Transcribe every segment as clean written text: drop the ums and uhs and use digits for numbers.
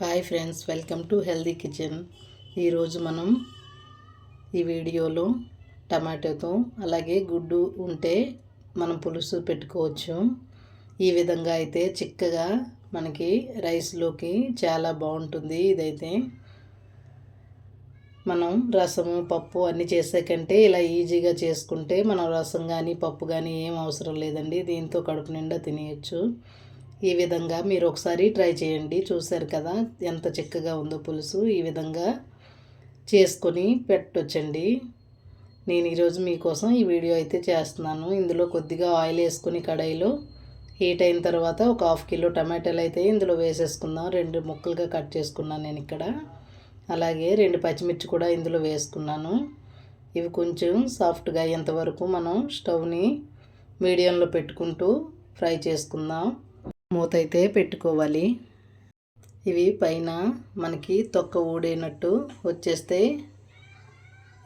Hi friends, welcome to healthy kitchen. ఈరోజు మనం ఈ వీడియోలో టమాటోతో అలాగే గుడ్డు ఉంటే మనం పులుసు పెట్టుకోవచ్చు. ఈ విధంగా అయితే చిక్కగా మనకి రైస్లోకి చాలా బాగుంటుంది. ఇదైతే మనం రసము పప్పు అన్నీ చేసే కంటే ఇలా ఈజీగా చేసుకుంటే మనం రసం కానీ పప్పు కానీ ఏం అవసరం లేదండి. దీంతో కడుపు నిండా తినేయచ్చు. ఈ విధంగా మీరు ఒకసారి ట్రై చేయండి. చూశారు కదా ఎంత చిక్కగా ఉందో పులుసు. ఈ విధంగా చేసుకొని పెట్టొచ్చండి. నేను ఈరోజు మీకోసం ఈ వీడియో అయితే చేస్తున్నాను. ఇందులో కొద్దిగా ఆయిల్ వేసుకొని కడాయిలో హీట్ అయిన తర్వాత ఒక 1/2 కిలో టమాటాలు అయితే ఇందులో వేసేసుకుందాం. 2 ముక్కలుగా కట్ చేసుకున్నాను నేను ఇక్కడ. అలాగే 2 పచ్చిమిర్చి కూడా ఇందులో వేసుకున్నాను. ఇవి కొంచెం సాఫ్ట్గా అయ్యేంతవరకు మనం స్టవ్ని మీడియంలో పెట్టుకుంటూ ఫ్రై చేసుకుందాం. మూత అయితే పెట్టుకోవాలి. ఇవి పైన మనకి తొక్క ఊడేనట్టు వచ్చేస్తే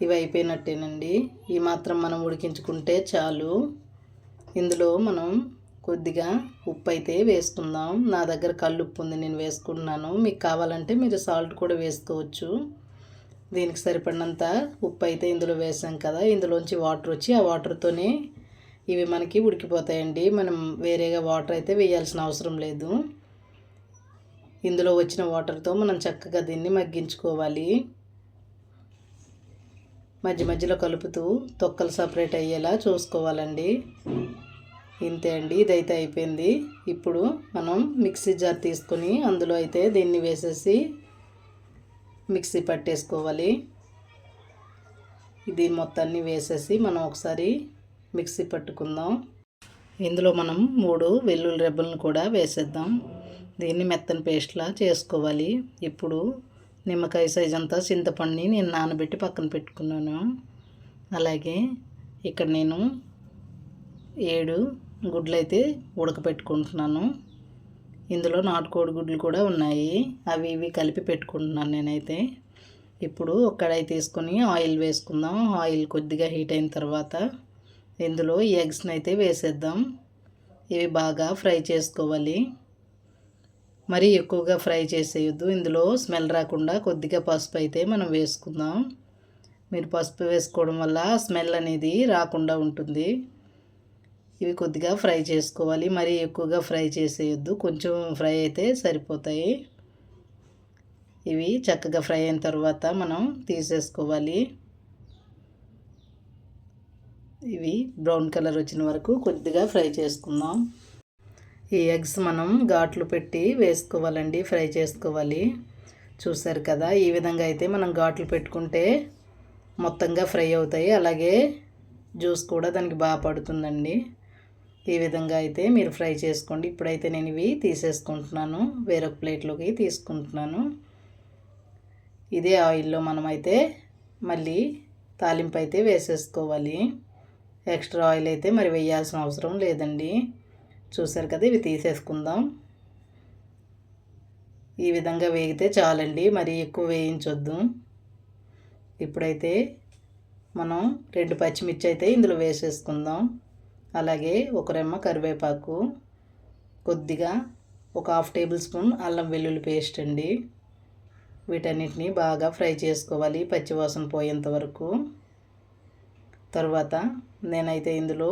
ఇవి అయిపోయినట్టేనండి. ఈ మాత్రం మనం ఉడికించుకుంటే చాలు. ఇందులో మనం కొద్దిగా ఉప్పు అయితే వేసుకుందాం. నా దగ్గర కల్లుప్పు ఉంది, నేను వేసుకుంటున్నాను. మీకు కావాలంటే మీరు సాల్ట్ కూడా వేసుకోవచ్చు. దీనికి సరిపడినంత ఉప్పు అయితే ఇందులో వేసాం కదా, ఇందులోంచి వాటర్ వచ్చి ఆ వాటర్తోనే ఇవి మనకి ఉడికిపోతాయండి. మనం వేరేగా వాటర్ అయితే వేయాల్సిన అవసరం లేదు. ఇందులో వచ్చిన వాటర్తో మనం చక్కగా దీన్ని మగ్గించుకోవాలి. మధ్య మధ్యలో కలుపుతూ తొక్కలు సపరేట్ అయ్యేలా చూసుకోవాలండి. ఇంతే అండి, ఇదైతే అయిపోయింది. ఇప్పుడు మనం మిక్సీ జార్ తీసుకొని అందులో అయితే దీన్ని వేసేసి మిక్సీ పట్టేసుకోవాలి. ఇది మొత్తాన్ని వేసేసి మనం ఒకసారి మిక్సీ పట్టుకుందాం. ఇందులో మనం 3 వెల్లుల్లి రెబ్బలను కూడా వేసేద్దాం. దీన్ని మెత్తని పేస్ట్లా చేసుకోవాలి. ఇప్పుడు నిమ్మకాయ సైజ్ అంతా చింతపండుని నేను నానబెట్టి పక్కన పెట్టుకున్నాను. అలాగే ఇక్కడ నేను 7 గుడ్లు అయితే ఉడకపెట్టుకుంటున్నాను. ఇందులో నాటుకోడి గుడ్లు కూడా ఉన్నాయి. అవి ఇవి కలిపి పెట్టుకుంటున్నాను నేనైతే. ఇప్పుడు ఒక కడాయి తీసుకొని ఆయిల్ వేసుకుందాం. ఆయిల్ కొద్దిగా హీట్ అయిన తర్వాత ఇందులో ఈ ఎగ్స్ని అయితే వేసేద్దాం. ఇవి బాగా ఫ్రై చేసుకోవాలి. మరీ ఎక్కువగా ఫ్రై చేసేయొద్దు. ఇందులో స్మెల్ రాకుండా కొద్దిగా పసుపు అయితే మనం వేసుకుందాం. మీరు పసుపు వేసుకోవడం వల్ల స్మెల్ అనేది రాకుండా ఉంటుంది. ఇవి కొద్దిగా ఫ్రై చేసుకోవాలి. మరీ ఎక్కువగా ఫ్రై చేసేయొద్దు. కొంచెం ఫ్రై అయితే సరిపోతాయి. ఇవి చక్కగా ఫ్రై అయిన తర్వాత మనం తీసేసుకోవాలి. ఇవి బ్రౌన్ కలర్ వచ్చిన వరకు కొద్దిగా ఫ్రై చేసుకుందాం. ఈ ఎగ్స్ మనం ఘాట్లు పెట్టి వేసుకోవాలండి, ఫ్రై చేసుకోవాలి. చూసారు కదా, ఈ విధంగా అయితే మనం ఘాట్లు పెట్టుకుంటే మొత్తంగా ఫ్రై అవుతాయి. అలాగే జ్యూస్ కూడా దానికి బాగా పడుతుందండి. ఈ విధంగా అయితే మీరు ఫ్రై చేసుకోండి. ఇప్పుడైతే నేను ఇవి తీసేసుకుంటున్నాను, వేరొక ప్లేట్లోకి తీసుకుంటున్నాను. ఇదే ఆయిల్లో మనమైతే మళ్ళీ తాలింపు అయితే వేసేసుకోవాలి. ఎక్స్ట్రా ఆయిల్ అయితే మరి వేయాల్సిన అవసరం లేదండి. చూసారు కదా, ఇవి తీసేసుకుందాం. ఈ విధంగా వేగితే చాలండి, మరి ఎక్కువ వేయించొద్దు. ఇప్పుడైతే మనం 2 పచ్చిమిర్చి అయితే ఇందులో వేసేసుకుందాం. అలాగే ఒక రెమ్మ కరివేపాకు, కొద్దిగా ఒక 1/2 టేబుల్ స్పూన్ అల్లం వెల్లుల్లి పేస్ట్ అండి. వీటన్నిటిని బాగా ఫ్రై చేసుకోవాలి పచ్చివాసన పోయేంత వరకు. తర్వాత నేనైతే ఇందులో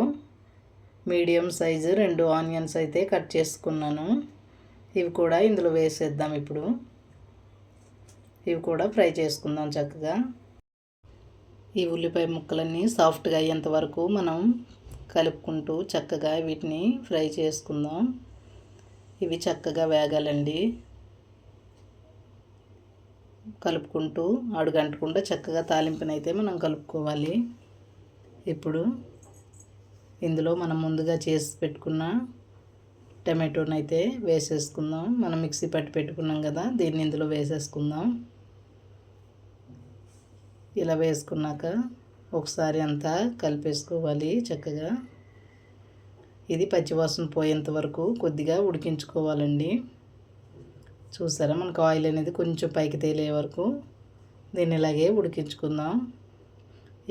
మీడియం సైజు 2 ఆనియన్స్ అయితే కట్ చేసుకున్నాను. ఇవి కూడా ఇందులో వేసేద్దాం. ఇప్పుడు ఇవి కూడా ఫ్రై చేసుకుందాం చక్కగా. ఈ ఉల్లిపాయ ముక్కలన్నీ సాఫ్ట్గా అయ్యేంత వరకు మనం కలుపుకుంటూ చక్కగా వీటిని ఫ్రై చేసుకుందాం. ఇవి చక్కగా వేగాలండి. కలుపుకుంటూ అడుగంటకుండా చక్కగా తాలింపునైతే మనం కలుపుకోవాలి. ఇప్పుడు ఇందులో మనం ముందుగా చేసి పెట్టుకున్న టమాటోని అయితే వేసేసుకుందాం. మనం మిక్సీ పట్టి పెట్టుకున్నాం కదా, దీన్ని ఇందులో వేసేసుకుందాం. ఇలా వేసుకున్నాక ఒకసారి అంతా కలిపేసుకోవాలి చక్కగా. ఇది పచ్చివాసన పోయేంత వరకు కొద్దిగా ఉడికించుకోవాలండి. చూసారా, మనకు ఆయిల్ అనేది కొంచెం పైకి తేలే వరకు దీన్ని ఇలాగే ఉడికించుకుందాం.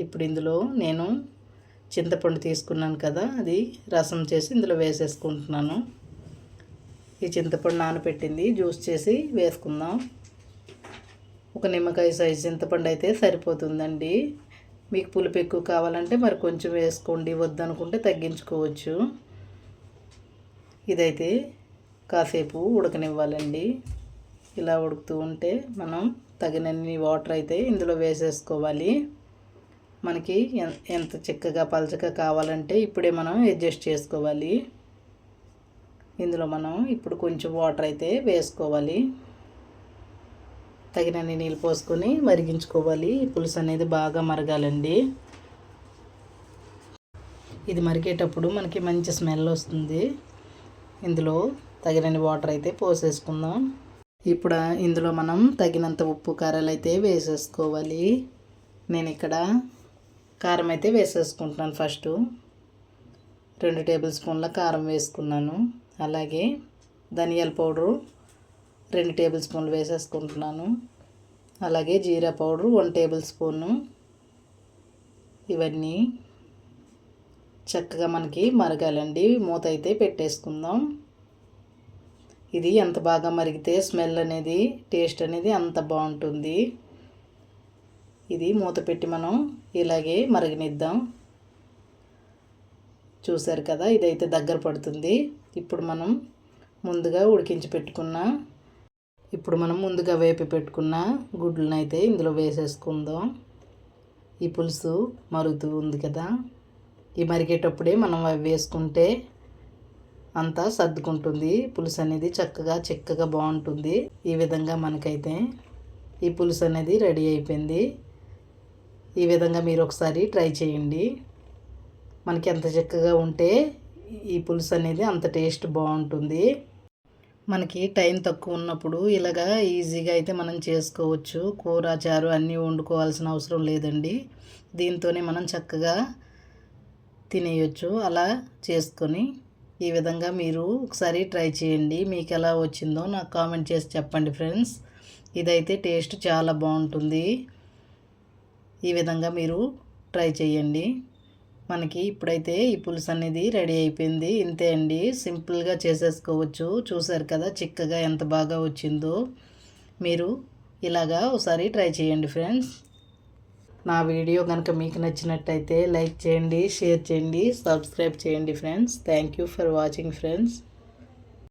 ఇప్పుడు ఇందులో నేను చింతపండు తీసుకున్నాను కదా, అది రసం చేసి ఇందులో వేసేసుకుంటున్నాను. ఈ చింతపండు నానబెట్టింది జ్యూస్ చేసి వేసుకుందాం. ఒక నిమ్మకాయ సైజు చింతపండు అయితే సరిపోతుందండి. మీకు పులుపు ఎక్కువ కావాలంటే మరి కొంచెం వేసుకోండి, వద్దనుకుంటే తగ్గించుకోవచ్చు. ఇదైతే కాసేపు ఉడకనివ్వాలండి. ఇలా ఉడుకుతూ ఉంటే మనం తగినన్ని వాటర్ అయితే ఇందులో వేసేసుకోవాలి. మనకి ఎంత చిక్కగా పలచగా కావాలంటే ఇప్పుడే మనం అడ్జస్ట్ చేసుకోవాలి. ఇందులో మనం ఇప్పుడు కొంచెం వాటర్ అయితే వేసుకోవాలి. తగినన్ని నీళ్ళు పోసుకొని మరిగించుకోవాలి. పులుసు అనేది బాగా మరగాలండి. ఇది మరిగేటప్పుడు మనకి మంచి స్మెల్ వస్తుంది. ఇందులో తగినన్ని వాటర్ అయితే పోసేసుకుందాం. ఇప్పుడు ఇందులో మనం తగినంత ఉప్పు కారాలు అయితే వేసేసుకోవాలి. నేను ఇక్కడ కారం అయితే వేసేసుకుంటున్నాను. ఫస్ట్ 2 టేబుల్ స్పూన్ల కారం వేసుకున్నాను. అలాగే ధనియాల పౌడరు 2 టేబుల్ స్పూన్లు వేసేసుకుంటున్నాను. అలాగే జీరా పౌడరు 1 టేబుల్ స్పూను. ఇవన్నీ చక్కగా మనకి మరగాలండి. మూత అయితే పెట్టేసుకుందాం. ఇది ఎంత బాగా మరిగితే స్మెల్ అనేది టేస్ట్ అనేది అంత బాగుంటుంది. ఇది మూత పెట్టి మనం ఇలాగే మరగనిద్దాం. చూసారు కదా, ఇదైతే దగ్గర పడుతుంది. ఇప్పుడు మనం ముందుగా వేపి పెట్టుకున్న గుడ్లను అయితే ఇందులో వేసేసుకుందాం. ఈ పులుసు మరుగుతూ ఉంది కదా, ఈ మరిగేటప్పుడే మనం అవి వేసుకుంటే అంతా సర్దుకుంటుంది. పులుసు అనేది చక్కగా చిక్కగా బాగుంటుంది. ఈ విధంగా మనకైతే ఈ పులుసు అనేది రెడీ అయిపోయింది. ఈ విధంగా మీరు ఒకసారి ట్రై చేయండి. మనకి ఎంత చిక్కగా ఉంటే ఈ పులుసు అనేది అంత టేస్ట్ బాగుంటుంది. మనకి టైం తక్కువ ఉన్నప్పుడు ఇలాగా ఈజీగా అయితే మనం చేసుకోవచ్చు. కూర చారు అన్నీ వండుకోవాల్సిన అవసరం లేదండి. దీంతోనే మనం చక్కగా తినేయచ్చు. అలా చేసుకొని ఈ విధంగా మీరు ఒకసారి ట్రై చేయండి. మీకు ఎలా వచ్చిందో నాకు కామెంట్ చేసి చెప్పండి ఫ్రెండ్స్. ఇదైతే టేస్ట్ చాలా బాగుంటుంది. ఈ విధంగా మీరు ట్రై చేయండి. మనకి ఇప్పుడైతే ఈ పులుసు అనేది రెడీ అయిపోయింది. ఇంతే అండి, సింపుల్గా చేసేసుకోవచ్చు. చూసారు కదా చిక్కగా ఎంత బాగా వచ్చిందో. మీరు ఇలాగా ఒకసారి ట్రై చేయండి ఫ్రెండ్స్. నా వీడియో కనుక మీకు నచ్చినట్టయితే లైక్ చేయండి, షేర్ చేయండి, సబ్స్క్రైబ్ చేయండి friends. Thank you for watching friends.